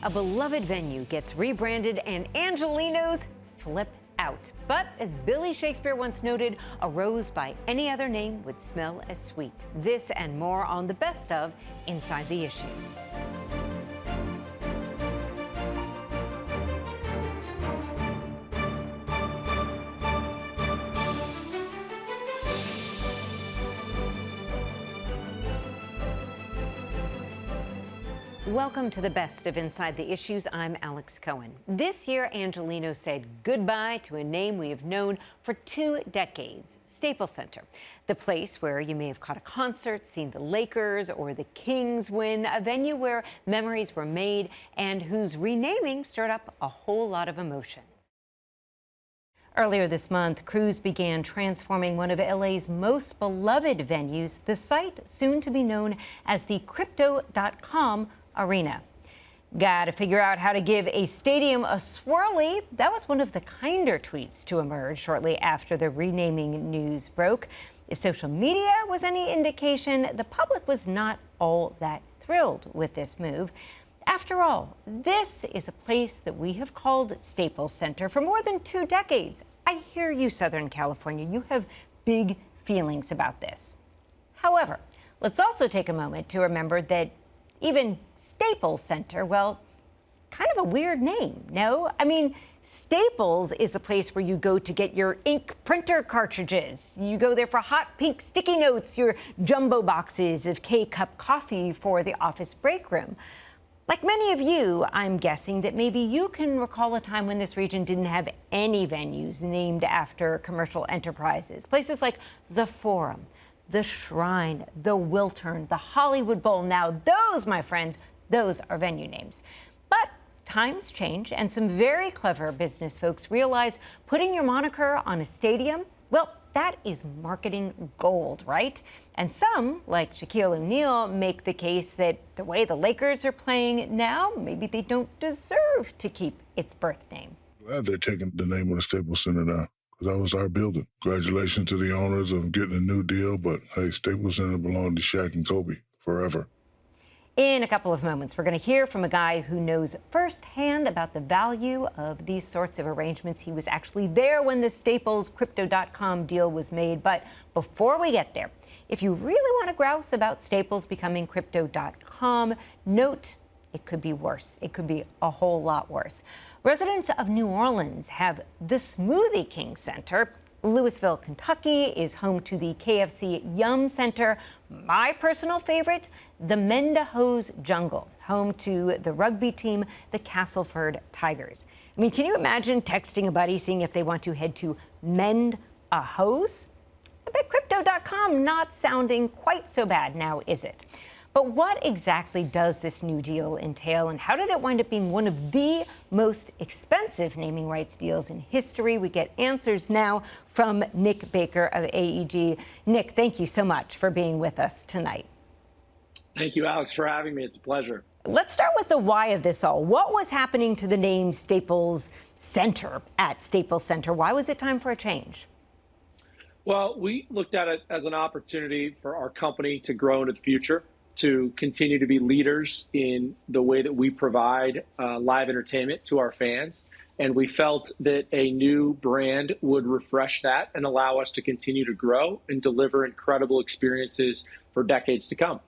A beloved venue gets rebranded and Angelenos flip out. But as Billy Shakespeare once noted, a rose by any other name would smell as sweet. This and more on the best of Inside the Issues. Welcome to the best of Inside the Issues. I'm Alex Cohen. This year, Angeleno said goodbye to a name we have known for 2 decades, Staples Center, the place where you may have caught a concert, seen the Lakers or the Kings win, a venue where memories were made and whose renaming stirred up a whole lot of emotion. Earlier this month, crews began transforming one of LA's most beloved venues, the site soon to be known as the Crypto.com Arena. Got to figure out how to give a stadium a swirly. That was one of the kinder tweets to emerge shortly after the renaming news broke. If social media was any indication, the public was not all that thrilled with this move. After all, this is a place that we have called Staples Center for more than 2 decades. I hear you, Southern California. You have big feelings about this. However, let's also take a moment to remember that even Staples Center, well, it's kind of a weird name, no? I mean, Staples is the place where you go to get your ink printer cartridges. You go there for hot pink sticky notes, your jumbo boxes of K-Cup coffee for the office break room. Like many of you, I'm guessing that maybe you can recall a time when this region didn't have any venues named after commercial enterprises. Places like the Forum, the Shrine, the Wiltern, the Hollywood Bowl. Now those, my friends, those are venue names. But times change, and some very clever business folks realize putting your moniker on a stadium, well, that is marketing gold, right? And some, like Shaquille O'Neal, make the case that the way the Lakers are playing now, maybe they don't deserve to keep its birth name. Glad they're taking the name of the Staples Center now, because that was our building. Congratulations to the owners of getting a new deal, but hey, Staples Center belonged to Shaq and Kobe forever. In a couple of moments, we're going to hear from a guy who knows firsthand about the value of these sorts of arrangements. He was actually there when the Staples Crypto.com deal was made. But before we get there, if you really want to grouse about Staples becoming Crypto.com, note it could be worse. It could be a whole lot worse. Residents of New Orleans have the Smoothie King Center. Louisville, Kentucky is home to the KFC Yum Center. My personal favorite, the Mendahose Jungle, home to the rugby team, the Castleford Tigers. I mean, can you imagine texting a buddy, seeing if they want to head to mend a hose? I bet Crypto.com not sounding quite so bad now, is it? But what exactly does this new deal entail, and how did it wind up being one of the most expensive naming rights deals in history? We get answers now from Nick Baker of AEG. Nick, thank you so much for being with us tonight. Thank you, Alex, for having me. It's a pleasure. Let's start with the why of this all. What was happening to the name Staples Center at Staples Center? Why was it time for a change? Well, we looked at it as an opportunity for our company to grow into the future, to continue to be leaders in the way that we provide live entertainment to our fans. And we felt that a new brand would refresh that and allow us to continue to grow and deliver incredible experiences for decades to come.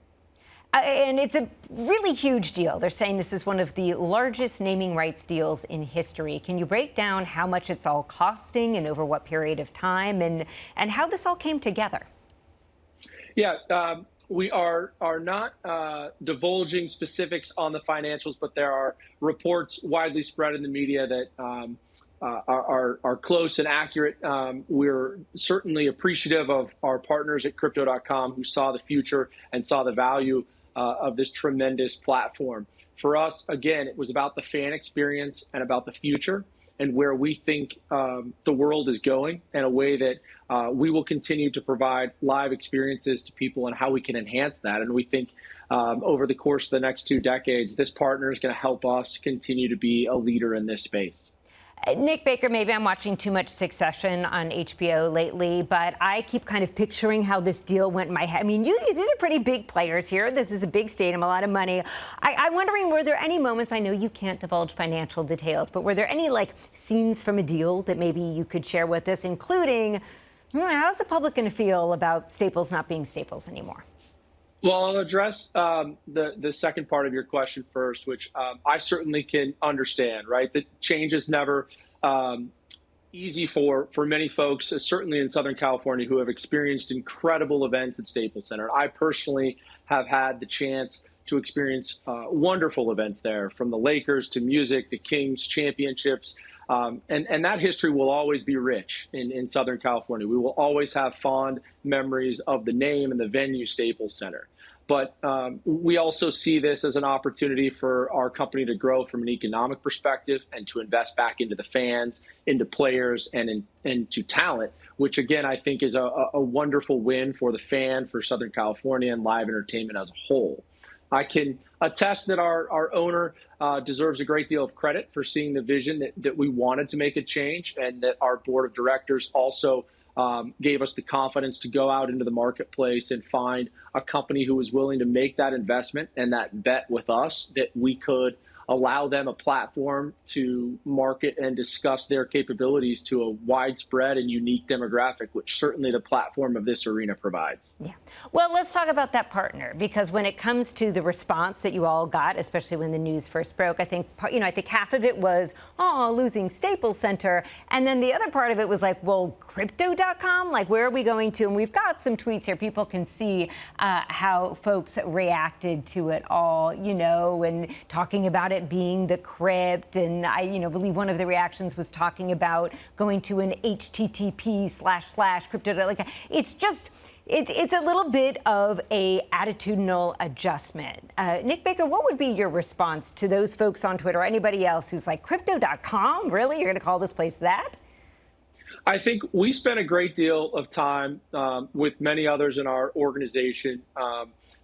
And it's a really huge deal. They're saying this is one of the largest naming rights deals in history. Can you break down how much it's all costing and over what period of time, and how this all came together? Yeah. We are not divulging specifics on the financials, but there are reports widely spread in the media that are close and accurate. We're certainly appreciative of our partners at Crypto.com who saw the future and saw the value of this tremendous platform. For us, again, it was about the fan experience and about the future and where we think the world is going, in a way that we will continue to provide live experiences to people and how we can enhance that. And we think over the course of the next 2 decades, this partner is going to help us continue to be a leader in this space. Nick Baker, maybe I'm watching too much Succession on HBO lately, but I keep kind of picturing how this deal went in my head. I mean, these are pretty big players here. This is a big stadium, a lot of money. I'm wondering, were there any moments, I know you can't divulge financial details, but were there any like scenes from a deal that maybe you could share with us, including how's the public going to feel about Staples not being Staples anymore? Well, I'll address the second part of your question first, which I certainly can understand, right? That change is never easy for many folks, certainly in Southern California, who have experienced incredible events at Staples Center. I personally have had the chance to experience wonderful events there, from the Lakers to music to Kings championships. And that history will always be rich in Southern California. We will always have fond memories of the name and the venue Staples Center. But we also see this as an opportunity for our company to grow from an economic perspective and to invest back into the fans, into players, and into talent, which, again, I think is a wonderful win for the fan, for Southern California, and live entertainment as a whole. I can attest that our owner deserves a great deal of credit for seeing the vision that we wanted to make a change, and that our board of directors also gave us the confidence to go out into the marketplace and find a company who was willing to make that investment and that bet with us, that we could allow them a platform to market and discuss their capabilities to a widespread and unique demographic, which certainly the platform of this arena provides. Yeah. Well, let's talk about that partner, because when it comes to the response that you all got, especially when the news first broke, I think half of it was, losing Staples Center. And then the other part of it was like, well, Crypto.com, like, where are we going to? And we've got some tweets here. People can see how folks reacted to it all, and talking about it being the crypt. And I, believe one of the reactions was talking about going to an HTTP // crypto. Like, it's just, it's a little bit of a attitudinal adjustment. Nick Baker, what would be your response to those folks on Twitter or anybody else who's like, Crypto.com? Really? You're going to call this place that? I think we spent a great deal of time with many others in our organization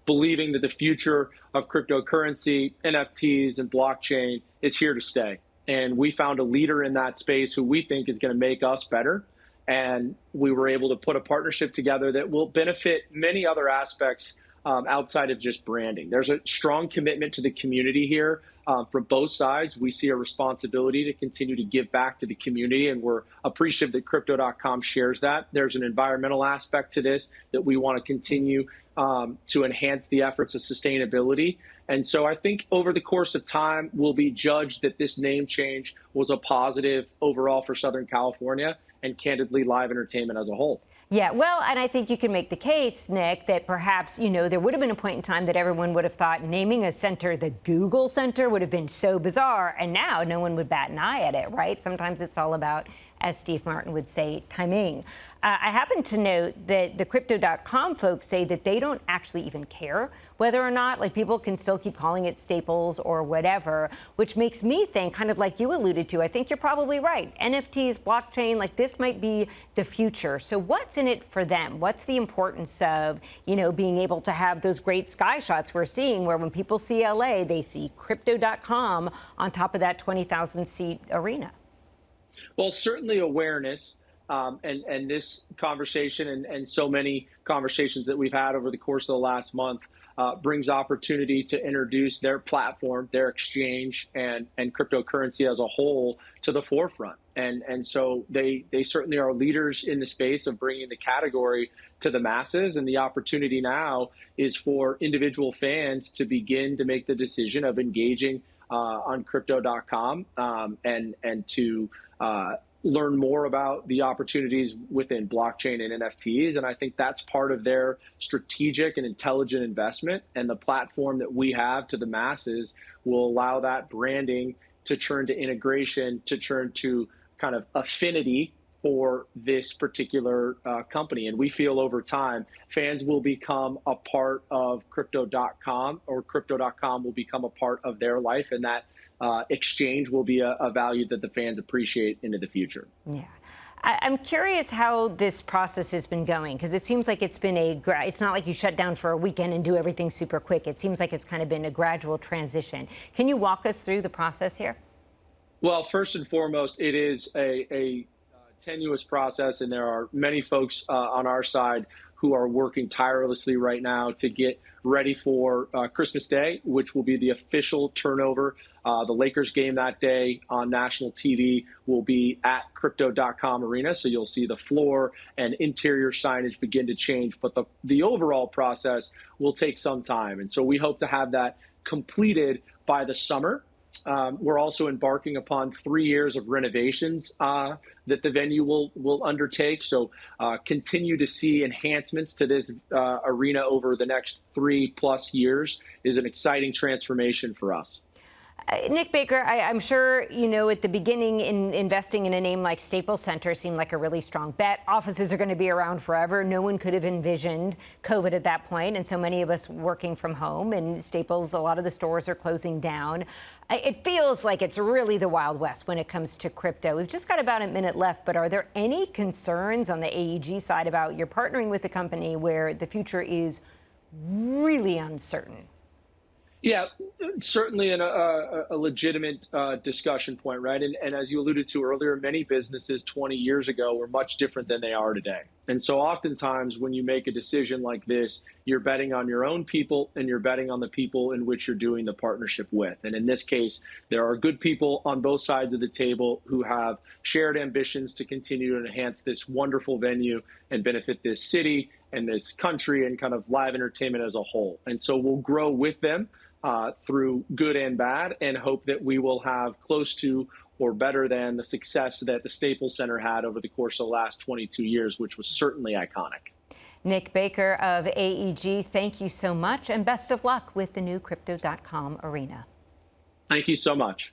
believing that the future of cryptocurrency, NFTs, and blockchain is here to stay. And we found a leader in that space who we think is going to make us better. And we were able to put a partnership together that will benefit many other aspects outside of just branding. There's a strong commitment to the community here from both sides. We see a responsibility to continue to give back to the community, and we're appreciative that Crypto.com shares that. There's an environmental aspect to this that we want to continue to enhance the efforts of sustainability. And so I think over the course of time, we'll be judged that this name change was a positive overall for Southern California and, candidly, live entertainment as a whole. Yeah, well, and I think you can make the case, Nick, that perhaps, there would have been a point in time that everyone would have thought naming a center the Google Center would have been so bizarre, and now no one would bat an eye at it, right? Sometimes it's all about, as Steve Martin would say, timing. I happen to note that the Crypto.com folks say that they don't actually even care whether or not, like, people can still keep calling it Staples or whatever, which makes me think, kind of like you alluded to, I think you're probably right. NFTs, blockchain, like, this might be the future. So what's in it for them? What's the importance of, being able to have those great sky shots we're seeing, where when people see LA, they see Crypto.com on top of that 20,000-seat arena? Well, certainly awareness. And this conversation and so many conversations that we've had over the course of the last month brings opportunity to introduce their platform, their exchange, and cryptocurrency as a whole to the forefront. And so they certainly are leaders in the space of bringing the category to the masses. And the opportunity now is for individual fans to begin to make the decision of engaging on Crypto.com and to learn more about the opportunities within blockchain and NFTs. And I think that's part of their strategic and intelligent investment. And the platform that we have to the masses will allow that branding to turn to integration, to turn to kind of affinity for this particular company. And we feel over time, fans will become a part of Crypto.com, or Crypto.com will become a part of their life. And that exchange will be a value that the fans appreciate into the future. Yeah. I'm curious how this process has been going, because it seems like it's been it's not like you shut down for a weekend and do everything super quick. It seems like it's kind of been a gradual transition. Can you walk us through the process here? Well, first and foremost, it is a tenuous process, and there are many folks on our side who are working tirelessly right now to get ready for Christmas Day, which will be the official turnover. The Lakers game that day on national TV will be at Crypto.com Arena, so you'll see the floor and interior signage begin to change. But the overall process will take some time, and so we hope to have that completed by the summer. We're also embarking upon 3 years of renovations that the venue will undertake. So continue to see enhancements to this arena over the next 3+ years is an exciting transformation for us. Nick Baker, I'm sure you know at the beginning in investing in a name like Staples Center seemed like a really strong bet. Offices are going to be around forever. No one could have envisioned COVID at that point, and so many of us working from home, and Staples, a lot of the stores are closing down. It feels like it's really the Wild West when it comes to crypto. We've just got about a minute left, but are there any concerns on the AEG side about you're partnering with a company where the future is really uncertain? Yeah, certainly a legitimate discussion point, right? And as you alluded to earlier, many businesses 20 years ago were much different than they are today. And so oftentimes when you make a decision like this, you're betting on your own people and you're betting on the people in which you're doing the partnership with. And in this case, there are good people on both sides of the table who have shared ambitions to continue to enhance this wonderful venue and benefit this city and this country and kind of live entertainment as a whole. And so we'll grow with them through good and bad, and hope that we will have close to or better than the success that the Staples Center had over the course of the last 22 years, which was certainly iconic. Nick Baker of AEG, thank you so much, and best of luck with the new Crypto.com Arena. Thank you so much.